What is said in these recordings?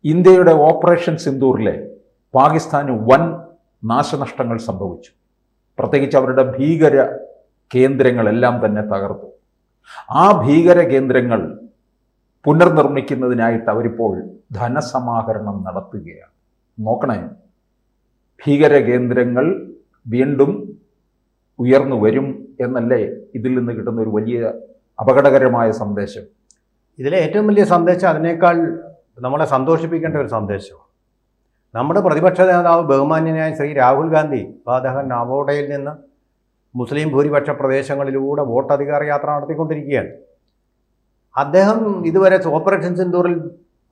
ഇന്ത്യയുടെ ഓപ്പറേഷൻ സിന്ദൂറിലെ പാകിസ്ഥാന് വൻ നാശനഷ്ടങ്ങൾ സംഭവിച്ചു. പ്രത്യേകിച്ച് അവരുടെ ഭീകര കേന്ദ്രങ്ങളെല്ലാം തന്നെ തകർത്തു. ആ ഭീകര കേന്ദ്രങ്ങൾ പുനർനിർമ്മിക്കുന്നതിനായിട്ട് അവരിപ്പോൾ ധനസമാഹരണം നടത്തുകയാണ്. നോക്കണേ, ഭീകര കേന്ദ്രങ്ങൾ വീണ്ടും ഉയർന്നു വരും എന്നല്ലേ ഇതിൽ നിന്ന് കിട്ടുന്ന ഒരു വലിയ അപകടകരമായ സന്ദേശം? ഇതിലെ ഏറ്റവും വലിയ സന്ദേശം അതിനേക്കാൾ നമ്മളെ സന്തോഷിപ്പിക്കേണ്ട ഒരു സന്ദേശമാണ്. നമ്മുടെ പ്രതിപക്ഷ നേതാവ് ബഹുമാന്യനായ ശ്രീ രാഹുൽ ഗാന്ധി അദ്ദേഹം നവോഡയിൽ നിന്ന് മുസ്ലിം ഭൂരിപക്ഷ പ്രദേശങ്ങളിലൂടെ വോട്ടധികാര യാത്ര നടത്തിക്കൊണ്ടിരിക്കുകയാണ്. അദ്ദേഹം ഇതുവരെ ഓപ്പറേഷൻ സിന്ദൂറിൽ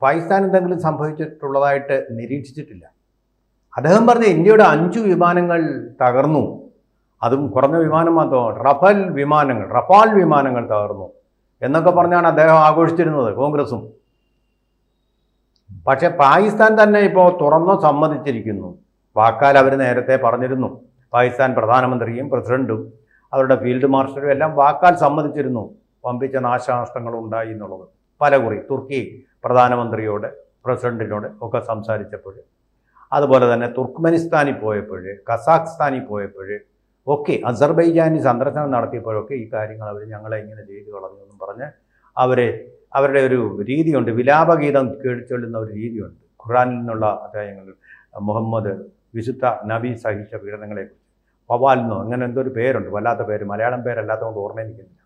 പാകിസ്ഥാൻ എന്തെങ്കിലും സംഭവിച്ചിട്ടുള്ളതായിട്ട് നിരീക്ഷിച്ചിട്ടില്ല. അദ്ദേഹം പറഞ്ഞ ഇന്ത്യയുടെ 5 വിമാനങ്ങൾ തകർന്നു, അതും കുറഞ്ഞ വിമാനം മാത്രം, റഫാൽ വിമാനങ്ങൾ തകർന്നു എന്നൊക്കെ പറഞ്ഞാണ് അദ്ദേഹം ആഘോഷിച്ചിരുന്നത്, കോൺഗ്രസും. പക്ഷെ പാകിസ്ഥാൻ തന്നെ ഇപ്പോൾ തുറന്നു സമ്മതിച്ചിരിക്കുന്നു. വാക്കാൽ അവർ നേരത്തെ പറഞ്ഞിരുന്നു, പാകിസ്ഥാൻ പ്രധാനമന്ത്രിയും പ്രസിഡന്റും അവരുടെ ഫീൽഡ് മാർഷലും എല്ലാം വാക്കാൽ സമ്മതിച്ചിരുന്നു വമ്പിച്ച നാശനഷ്ടങ്ങൾ ഉണ്ടായി എന്നുള്ളത്. പലകുറി തുർക്കി പ്രധാനമന്ത്രിയോട് പ്രസിഡന്റിനോട് ഒക്കെ സംസാരിച്ചപ്പോൾ, അതുപോലെ തന്നെ തുർക്ക്മെനിസ്ഥാനിൽ പോയപ്പോൾ, കസാഖ്സ്ഥാനിൽ പോയപ്പോൾ ഒക്കെ, അസർബൈജാനിൽ സന്ദർശനം നടത്തിയപ്പോഴൊക്കെ ഈ കാര്യങ്ങൾ അവർ ഞങ്ങളെ ഇങ്ങനെ ചെയ്തു കളഞ്ഞു എന്നും പറഞ്ഞ് അവരുടെ ഒരു രീതിയുണ്ട്, വിലാപഗീതം കേൾച്ചൊല്ലുന്ന ഒരു രീതിയുണ്ട്. ഖുർആനിൽ നിന്നുള്ള അധ്യായങ്ങളിൽ മുഹമ്മദ് വിശുദ്ധ നബി സഹിച്ച പീഡനങ്ങളെക്കുറിച്ച് വവ്വാലെന്നോ അങ്ങനെ എന്തോ ഒരു പേരുണ്ട്, വല്ലാത്ത പേര്, മലയാളം പേരല്ലാത്തതുകൊണ്ട് ഓർമ്മയിരിക്കുന്നില്ല.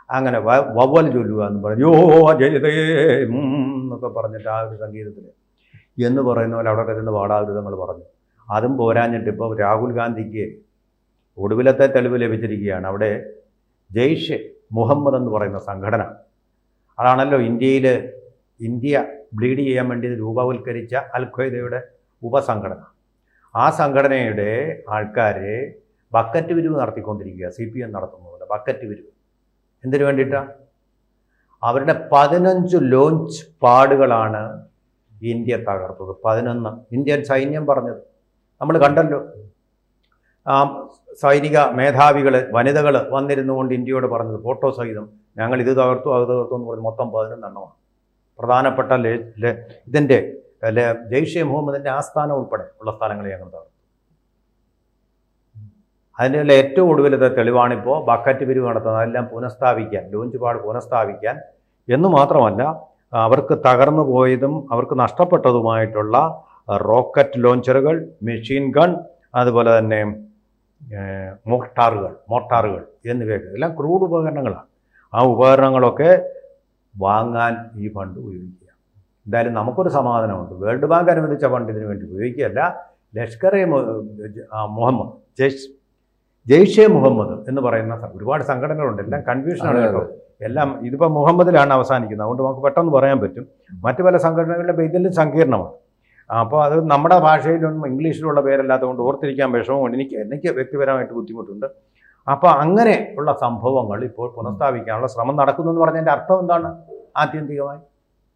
അങ്ങനെ വവ്വൽ ചൊല്ലുക എന്ന് പറഞ്ഞു, യോ ജയതേ എന്നൊക്കെ പറഞ്ഞിട്ട് ആ ഒരു സംഗീതത്തിൽ എന്ന് പറയുന്ന പോലെ അവിടെ വരുന്ന പാടാവൃതങ്ങൾ പറഞ്ഞു. അതും പോരാഞ്ഞിട്ട് ഇപ്പോൾ രാഹുൽ ഗാന്ധിക്ക് ഒടുവിലത്തെ തെളിവ് ലഭിച്ചിരിക്കുകയാണ്. അവിടെ ജെയ്ഷെ മുഹമ്മദ് എന്ന് പറയുന്ന സംഘടന, അതാണല്ലോ ഇന്ത്യ ബ്ലീഡ് ചെയ്യാൻ വേണ്ടി രൂപവൽക്കരിച്ച അൽ ഖ്വയ്ദയുടെ ഉപസംഘടന. ആ സംഘടനയുടെ ആൾക്കാരെ ബക്കറ്റ് വിരിവ് നടത്തിക്കൊണ്ടിരിക്കുക, CPM നടത്തുന്നതുപോലെ ബക്കറ്റ് വിരിവ്. എന്തിനു വേണ്ടിയിട്ടാണ്? അവരുടെ 15 ലോഞ്ച് പാഡുകളാണ് ഇന്ത്യ തകർത്തത്. 11 ഇന്ത്യൻ സൈന്യം പറഞ്ഞത് നമ്മൾ കണ്ടല്ലോ. സൈനിക മേധാവികൾ, വനിതകൾ വന്നിരുന്നുകൊണ്ട് ഇന്ത്യയോട് പറഞ്ഞത് ഫോട്ടോ സഹിതം, ഞങ്ങൾ ഇത് തകർത്തു അത് തകർത്തു എന്ന് പറഞ്ഞ് മൊത്തം 11 എണ്ണമാണ്. പ്രധാനപ്പെട്ട ഇതിൻ്റെ ജെയ്ഷെ മുഹമ്മദിൻ്റെ ആസ്ഥാനം ഉൾപ്പെടെ ഉള്ള സ്ഥലങ്ങൾ ഞങ്ങൾ തകർത്തു. അതിൻ്റെ ഏറ്റവും ഒടുവിലത്തെ തെളിവാണിപ്പോൾ ബക്കറ്റ് പിരിവ് നടത്തുന്നത്. അതെല്ലാം പുനഃസ്ഥാപിക്കാൻ, ലോഞ്ച് പാഡ് പുനഃസ്ഥാപിക്കാൻ എന്ന് മാത്രമല്ല, അവർക്ക് തകർന്നു പോയതും അവർക്ക് നഷ്ടപ്പെട്ടതുമായിട്ടുള്ള റോക്കറ്റ് ലോഞ്ചറുകൾ, മെഷീൻ ഗൺ, അതുപോലെ തന്നെ മോർട്ടാറുകൾ എന്നിവയൊക്കെ എല്ലാം ക്രൂഡ് ഉപകരണങ്ങളാണ്. ആ ഉപകരണങ്ങളൊക്കെ വാങ്ങാൻ ഈ ഫണ്ട് ഉപയോഗിക്കുക. എന്തായാലും നമുക്കൊരു സമാധാനമുണ്ട്. വേൾഡ് ബാങ്ക് അനുവദിച്ച ഫണ്ട് ഇതിനു വേണ്ടി ഉപയോഗിക്കുകയല്ല. ലഷ്കർ-e മുഹമ്മദ്, ജെയ്ഷെ മുഹമ്മദ് എന്ന് പറയുന്ന ഒരുപാട് സംഘടനകളുണ്ട്. എല്ലാം കൺഫ്യൂഷനാണ് കേട്ടോ. എല്ലാം ഇതിപ്പോൾ മുഹമ്മദിലാണ് അവസാനിക്കുന്നത്, അതുകൊണ്ട് നമുക്ക് പെട്ടെന്ന് പറയാൻ പറ്റും. മറ്റു പല സംഘടനകളുടെ ഇതിലും സങ്കീർണമാണ്. അപ്പോൾ അത് നമ്മുടെ ഭാഷയിലൊന്നും ഇംഗ്ലീഷിലുള്ള പേരല്ലാത്തതുകൊണ്ട് ഓർത്തിരിക്കാൻ വിഷമമുണ്ട്. എനിക്ക് വ്യക്തിപരമായിട്ട് ബുദ്ധിമുട്ടുണ്ട്. അപ്പോൾ അങ്ങനെ ഉള്ള സംഭവങ്ങൾ ഇപ്പോൾ പുനഃസ്ഥാപിക്കാനുള്ള ശ്രമം നടക്കുന്നു എന്ന് പറഞ്ഞതിൻ്റെ അർത്ഥം എന്താണ്? ആത്യന്തികമായി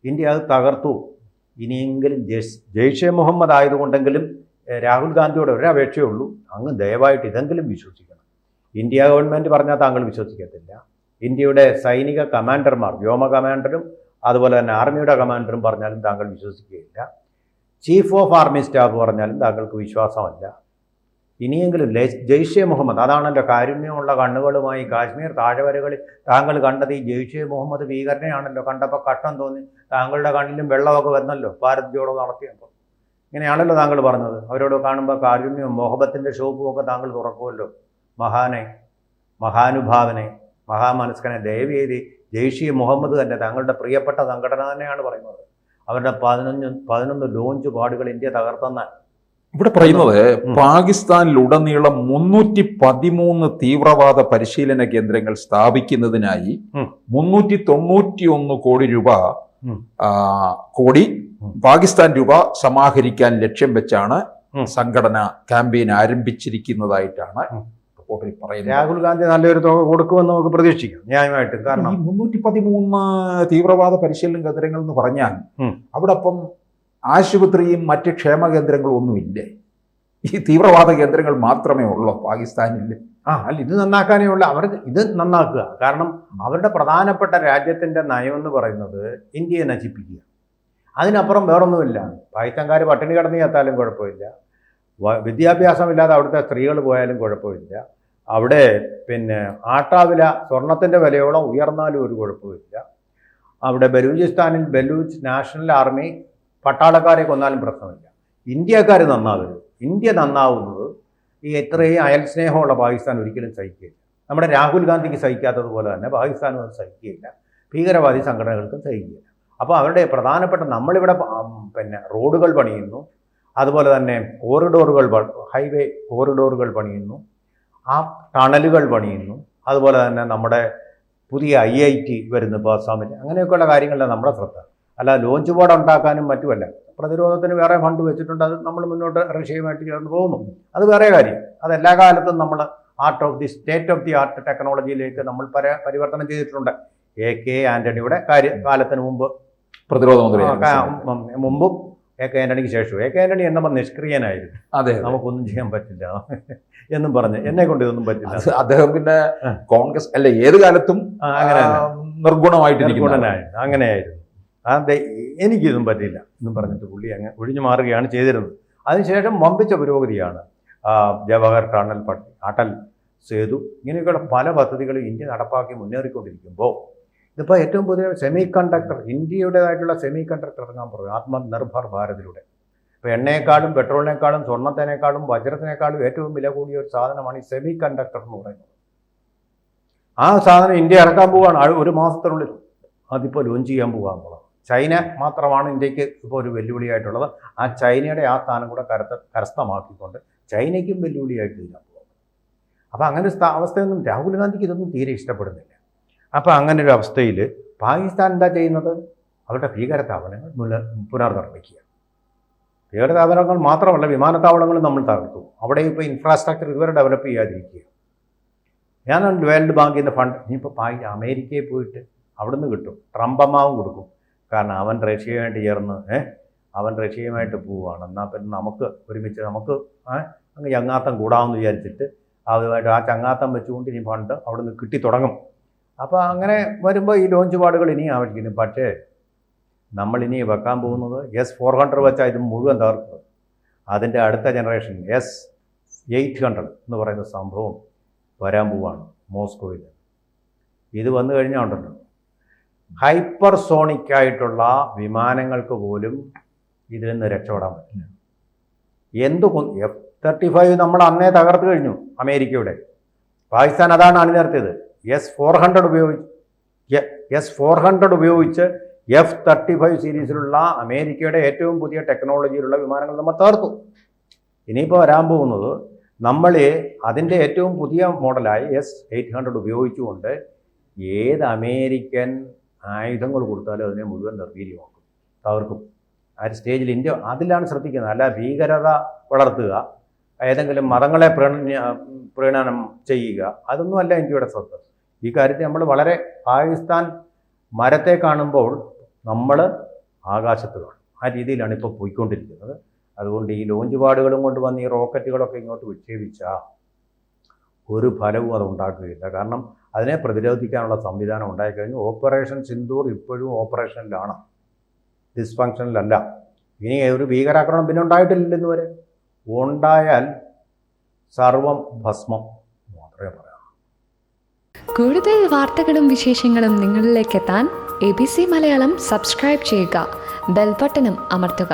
ഇന്ത്യ അത് തകർത്തു. ഇനിയെങ്കിലും ജെയ്ഷെ മുഹമ്മദ് ആയതുകൊണ്ടെങ്കിലും രാഹുൽ ഗാന്ധിയോട് ഒരപേക്ഷയേ ഉള്ളൂ, അങ്ങ് ദയവായിട്ട് ഇതെങ്കിലും വിശ്വസിക്കണം. ഇന്ത്യ ഗവൺമെൻറ് പറഞ്ഞാൽ താങ്കൾ വിശ്വസിക്കത്തില്ല. ഇന്ത്യയുടെ സൈനിക കമാൻഡർമാർ, വ്യോമ കമാൻഡറും അതുപോലെ തന്നെ ആർമിയുടെ കമാൻഡറും പറഞ്ഞാലും താങ്കൾ വിശ്വസിക്കുകയില്ല. ചീഫ് ഓഫ് ആർമി സ്റ്റാഫ് പറഞ്ഞാലും താങ്കൾക്ക് വിശ്വാസമല്ല. ഇനിയെങ്കിലും ജെയ്ഷെ മുഹമ്മദ്, അതാണല്ലോ കാരുണ്യമുള്ള കണ്ണുകളുമായി കാശ്മീർ താഴ്വരകളിൽ താങ്കൾ കണ്ടത് ഈ ജെയ്ഷെ മുഹമ്മദ് ഭീകരനെയാണല്ലോ. കണ്ടപ്പോൾ കഷ്ടം തോന്നി, താങ്കളുടെ കണ്ണിലും വെള്ളമൊക്കെ വന്നല്ലോ ഭാരത് ജോഡോ നടത്തിയപ്പോൾ. ഇങ്ങനെയാണല്ലോ താങ്കൾ പറഞ്ഞത്. അവരോട് കാണുമ്പോൾ കാരുണ്യവും മുഹബത്തിൻ്റെ ഷോപ്പും ഒക്കെ താങ്കൾ തുറക്കുമല്ലോ. മഹാനുഭാവനെ, മഹാമനസ്കനെ ദയവേദി ജെയ്ഷെ മുഹമ്മദ് തന്നെ താങ്കളുടെ പ്രിയപ്പെട്ട സംഘടന തന്നെയാണ് പറയുന്നത്. അവരുടെ 11 ലോഞ്ച് പാഡുകൾ ഇന്ത്യ തകർത്തെന്ന ഇവിടെ പറയുന്നത്, പാകിസ്ഥാനിലുടനീളം 313 തീവ്രവാദ പരിശീലന കേന്ദ്രങ്ങൾ സ്ഥാപിക്കുന്നതിനായി 391 കോടി രൂപ പാകിസ്ഥാൻ രൂപ സമാഹരിക്കാൻ ലക്ഷ്യം വെച്ചാണ് സംഘടന ക്യാമ്പയിൻ ആരംഭിച്ചിരിക്കുന്നതായിട്ടാണ് റിപ്പോർട്ടിൽ പറയുന്നത്. രാഹുൽ ഗാന്ധി നല്ലൊരു തുക കൊടുക്കുമെന്ന് നമുക്ക് പ്രതീക്ഷിക്കാം, ന്യായമായിട്ടും. കാരണം ഈ 313 തീവ്രവാദ പരിശീലന കേന്ദ്രങ്ങൾ എന്ന് പറഞ്ഞാൽ അവിടെ അപ്പം ആശുപത്രിയും മറ്റ് ക്ഷേമ കേന്ദ്രങ്ങളും ഒന്നുമില്ലേ? ഈ തീവ്രവാദ കേന്ദ്രങ്ങൾ മാത്രമേ ഉള്ളൂ പാകിസ്ഥാനിൽ. അല്ല, ഇത് നന്നാക്കാനേ ഉള്ളൂ. ഇത് നന്നാക്കുക. കാരണം അവരുടെ പ്രധാനപ്പെട്ട രാജ്യത്തിൻ്റെ നയം എന്ന് പറയുന്നത് ഇന്ത്യയെ നശിപ്പിക്കുക. അതിനപ്പുറം വേറൊന്നുമില്ല. പാകിസ്ഥാൻകാർ പട്ടിണി കിടന്ന് ചത്താലും കുഴപ്പമില്ല, വിദ്യാഭ്യാസമില്ലാതെ അവിടുത്തെ സ്ത്രീകൾ പോയാലും കുഴപ്പമില്ല, അവിടെ പിന്നെ ആട്ടാവില സ്വർണത്തിൻ്റെ വിലയോളം ഉയർന്നാലും ഒരു കുഴപ്പമില്ല, അവിടെ ബലൂചിസ്ഥാനിൽ ബലൂച്ച് നാഷണൽ ആർമി പട്ടാളക്കാരെ കൊന്നാലും പ്രശ്നമില്ല. ഇന്ത്യക്കാർ നന്നാവരുത്. ഇന്ത്യ നന്നാവുന്നത് ഈ ഇത്രയും അയൽ സ്നേഹമുള്ള പാകിസ്ഥാൻ ഒരിക്കലും സഹിക്കുകയില്ല. നമ്മുടെ രാഹുൽ ഗാന്ധിക്ക് സഹിക്കാത്തതുപോലെ തന്നെ പാകിസ്ഥാനും അത് സഹിക്കുകയില്ല, ഭീകരവാദി സംഘടനകൾക്കും സഹിക്കുകയില്ല. അപ്പോൾ അവരുടെ പ്രധാനപ്പെട്ട നമ്മളിവിടെ പിന്നെ റോഡുകൾ പണിയുന്നു, അതുപോലെ തന്നെ കോറിഡോറുകൾ, ഹൈവേ കോറിഡോറുകൾ പണിയുന്നു, ആ ടണലുകൾ പണിയുന്നു, അതുപോലെ തന്നെ നമ്മുടെ പുതിയ IIT വരുന്നു ഇപ്പോൾ അസാമിൽ. അങ്ങനെയൊക്കെയുള്ള കാര്യങ്ങളിലാണ് നമ്മുടെ ശ്രദ്ധ. അല്ല ലോഞ്ച് പാഡ് ഉണ്ടാക്കാനും മറ്റുമല്ല. പ്രതിരോധത്തിന് വേറെ ഫണ്ട് വെച്ചിട്ടുണ്ട്, അത് നമ്മൾ മുന്നോട്ട് റഷ്യയുമായിട്ട് ചേർന്ന് പോകുന്നു, അത് വേറെ കാര്യം. അത് എല്ലാ കാലത്തും നമ്മൾ സ്റ്റേറ്റ് ഓഫ് ദി ആർട്ട് ടെക്നോളജിയിലേക്ക് നമ്മൾ പരിവർത്തനം ചെയ്തിട്ടുണ്ട്. AK ആൻ്റണിയുടെ കാലത്തിന് മുമ്പ് പ്രതിരോധ മന്ത്രി മുമ്പും AK ആൻ്റണിക്ക് ശേഷവും. AK ആൻ്റണി എന്നപ്പോൾ നിഷ്ക്രിയനായിരുന്നു, അതെ, നമുക്കൊന്നും ചെയ്യാൻ പറ്റില്ല എന്നും പറഞ്ഞ് എന്നെ കൊണ്ട് ഇതൊന്നും പറ്റില്ല. അദ്ദേഹം പിന്നെ കോൺഗ്രസ് അല്ല ഏത് കാലത്തും അങ്ങനെ നിർഗുണമായിട്ട് അങ്ങനെയായിരുന്നു. അതെ, എനിക്കിതും പറ്റില്ല എന്നും പറഞ്ഞിട്ട് പുള്ളി അങ്ങ് ഒഴിഞ്ഞു മാറുകയാണ് ചെയ്തിരുന്നത്. അതിനുശേഷം വമ്പിച്ച പുരോഗതിയാണ്. ജവഹർ ടണൽ, അടൽ സേതു, ഇങ്ങനെയൊക്കെയുള്ള പല പദ്ധതികളും ഇന്ത്യ നടപ്പാക്കി മുന്നേറിക്കൊണ്ടിരിക്കുമ്പോൾ ഇതിപ്പോൾ ഏറ്റവും പുതിയ സെമി കണ്ടക്ടർ, ഇന്ത്യയുടേതായിട്ടുള്ള സെമി കണ്ടക്ടർ ഇറങ്ങാൻ പറയും ആത്മനിർഭർ ഭാരതിലൂടെ. ഇപ്പോൾ എണ്ണയെക്കാളും പെട്രോളിനേക്കാളും സ്വർണ്ണത്തിനേക്കാളും വജ്രത്തിനേക്കാളും ഏറ്റവും വില കൂടിയ ഒരു സാധനമാണ് ഈ സെമി കണ്ടക്ടർ എന്ന് പറയുന്നത്. ആ സാധനം ഇന്ത്യ ഇറക്കാൻ പോവുകയാണ് ഒരു മാസത്തിനുള്ളിൽ. അതിപ്പോൾ ലോഞ്ച് ചെയ്യാൻ പോകാമെന്നുള്ളത്. ചൈന മാത്രമാണ് ഇന്ത്യക്ക് ഇപ്പോൾ ഒരു വെല്ലുവിളിയായിട്ടുള്ളത്. ആ ചൈനയുടെ ആ സ്ഥാനം കൂടെ കരസ്ഥമാക്കിക്കൊണ്ട് ചൈനയ്ക്കും വെല്ലുവിളിയായിട്ട് തീരാൻ പോകും. അപ്പോൾ അങ്ങനെ ഒരു അവസ്ഥയൊന്നും രാഹുൽ ഗാന്ധിക്ക് ഇതൊന്നും തീരെ ഇഷ്ടപ്പെടുന്നില്ല. അപ്പോൾ അങ്ങനെ ഒരു അവസ്ഥയിൽ പാകിസ്ഥാൻ എന്താ ചെയ്യുന്നത്? അവരുടെ ഭീകരതാവളങ്ങൾ പുനർനിർമ്മിക്കുക. ഭീകരതാവളങ്ങൾ മാത്രമല്ല, വിമാനത്താവളങ്ങൾ നമ്മൾ തകർത്തു. അവിടെ ഇപ്പോൾ ഇൻഫ്രാസ്ട്രക്ചർ ഇതുവരെ ഡെവലപ്പ് ചെയ്യാതിരിക്കുക. ഞാൻ വേൾഡ് ബാങ്കിൽ നിന്ന് ഫണ്ട് ഇനിയിപ്പോൾ അമേരിക്കയിൽ പോയിട്ട് അവിടുന്ന് കിട്ടും, ട്രംപ് അമ്മാവും കൊടുക്കും. കാരണം അവൻ റഷ്യയുമായിട്ട് ചേർന്ന് അവൻ റഷ്യയുമായിട്ട് പോവുകയാണ്. എന്നാൽ പിന്നെ നമുക്ക് ഒരുമിച്ച് നമുക്ക് അങ്ങ് ചങ്ങാത്തം കൂടാമെന്ന് വിചാരിച്ചിട്ട് അതുമായിട്ട് ആ ചങ്ങാത്തം വെച്ചുകൊണ്ട് ഇനി ഫണ്ട് അവിടുന്ന് കിട്ടി തുടങ്ങും. അപ്പോൾ അങ്ങനെ വരുമ്പോൾ ഈ ലോഞ്ച് പാടുകൾ ഇനിയും ആവശ്യിക്കുന്നു. പക്ഷേ നമ്മളിനി വെക്കാൻ പോകുന്നത് S-400 വെച്ചാൽ ഇത് മുഴുവൻ തകർക്കുന്നത്. അതിൻ്റെ അടുത്ത ജനറേഷൻ S-800 എന്ന് പറയുന്ന സംഭവം വരാൻ പോവുകയാണ് മോസ്കോയിൽ. ഇത് വന്നു കഴിഞ്ഞാൽ ഉണ്ടല്ലോ, ഹൈപ്പർസോണിക്കായിട്ടുള്ള വിമാനങ്ങൾക്ക് പോലും ഇതിൽ നിന്ന് രക്ഷപ്പെടാൻ പറ്റില്ല. F-35 നമ്മൾ അന്നേ തകർത്ത് കഴിഞ്ഞു അമേരിക്കയുടെ. പാകിസ്ഥാൻ അതാണ് അണിനിരത്തിയത്. S-400 ഉപയോഗിച്ച് F-35 സീരീസിലുള്ള അമേരിക്കയുടെ ഏറ്റവും പുതിയ ടെക്നോളജിയിലുള്ള വിമാനങ്ങൾ നമ്മൾ തകർത്തു. ഇനിയിപ്പോൾ വരാൻ പോകുന്നത് നമ്മൾ അതിൻ്റെ ഏറ്റവും പുതിയ മോഡലായ S-800 ഉപയോഗിച്ചുകൊണ്ട് ഏത് അമേരിക്കൻ ആയുധങ്ങൾ കൊടുത്താലും അതിനെ മുഴുവൻ നിർവീര്യമാക്കും, തകർക്കും. ആ ഒരു സ്റ്റേജിൽ ഇന്ത്യ അതിലാണ് ശ്രദ്ധിക്കുന്നത്. അല്ല ഭീകരത വളർത്തുക, ഏതെങ്കിലും മതങ്ങളെ പ്രീണനം ചെയ്യുക, അതൊന്നുമല്ല ഇന്ത്യയുടെ ശ്രദ്ധ. ഈ കാര്യത്തിൽ നമ്മൾ വളരെ പാകിസ്ഥാൻ മരത്തെ കാണുമ്പോൾ നമ്മൾ ആകാശത്ത് കാണും. ആ രീതിയിലാണ് ഇപ്പോൾ പോയിക്കൊണ്ടിരിക്കുന്നത്. അതുകൊണ്ട് ഈ ലോഞ്ച് പാടുകളും കൊണ്ട് വന്ന് ഈ റോക്കറ്റുകളൊക്കെ ഇങ്ങോട്ട് വിക്ഷേപിച്ചാൽ ഒരു ഫലവും അത് ഉണ്ടാക്കുകയില്ല. കാരണം അതിനെ പ്രതിരോധിക്കാനുള്ള സംവിധാനം ഉണ്ടായിക്കഴിഞ്ഞു. ഓപ്പറേഷൻ സിന്ദൂർ ഇപ്പോഴും ഓപ്പറേഷനിലാണ്, ഡിസ്ഫങ്ഷനിലല്ല. ഇനി ഒരു ഭീകരാക്രമണം പിന്നെ ഉണ്ടായിട്ടില്ലെന്ന് വരെ. ഉണ്ടായാൽ സർവം ഭസ്മം മാത്രമേ പറയാം. കൂടുതൽ വാർത്തകളും വിശേഷങ്ങളും നിങ്ങളിലേക്ക് എത്താൻ ABC മലയാളം സബ്സ്ക്രൈബ് ചെയ്യുക, ബെൽ ബട്ടണും അമർത്തുക.